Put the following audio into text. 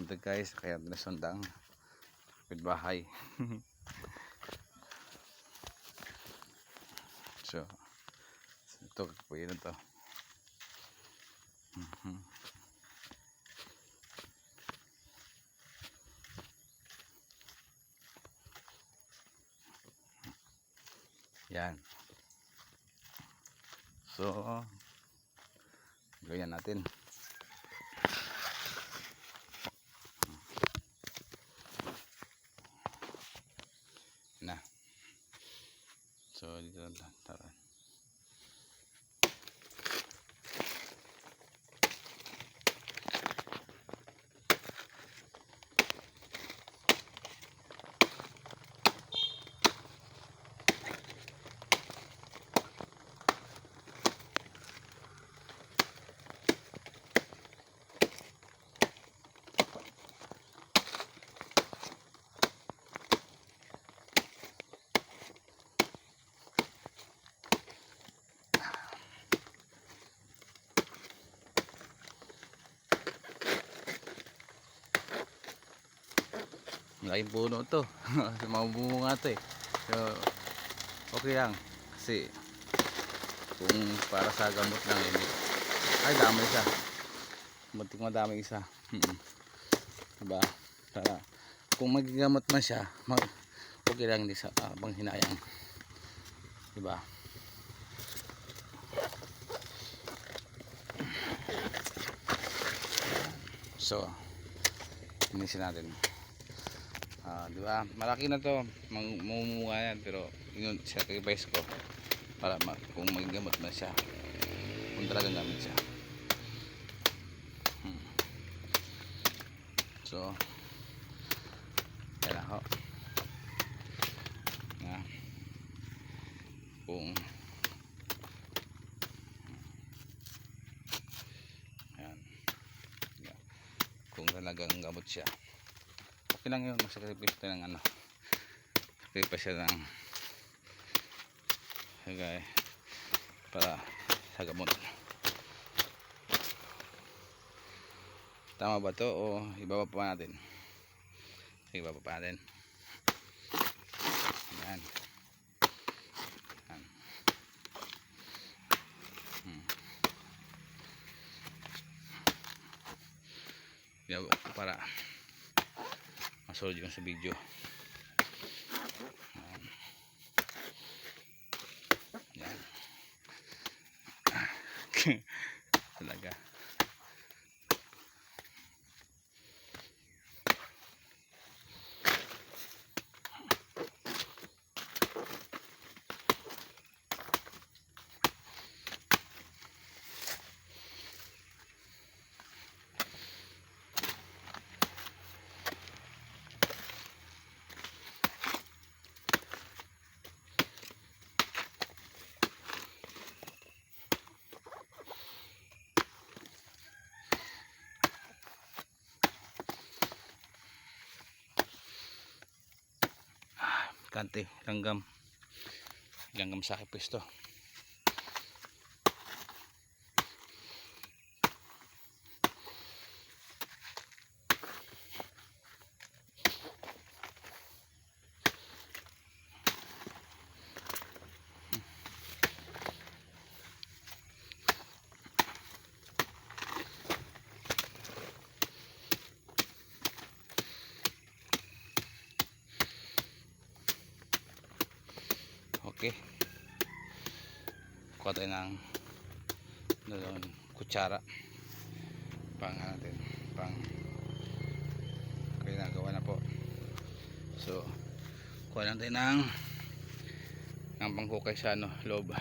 muntik guys, kaya nasundang bahay. So ito po yun ito. Yan. So gawin natin. Na. So dito lang tara. Malaking puno to. Mabumunga to eh. So okay lang kasi kung para sa gamot lang hindi. Ay dami isa. Muntik madami isa. Diba? Para kung magigamot man siya, okay lang hindi sa bang hinayang. Diba? So inisin natin. Diba? Malaki na to, mamumunga yan, pero yun sacrifice ko para kung may gamot na siya, kung talagang gamit siya. So yan ako na kung yan, kung talagang gamot siya, okay lang yun, mag-sacrifice tayo ng sacrifice siya ng okay, para sa gamot. Tama ba to o ibaba pa natin? Ibaba pa natin. Yan. Yan. Para masolid yung sa video. Yan. Talaga. Kante, langgam sa akin pwesto. Okay, kuha tayo ng kutsara pang natin, pang ginagawa na po. So kuha lang tayo ng panghukay sa loob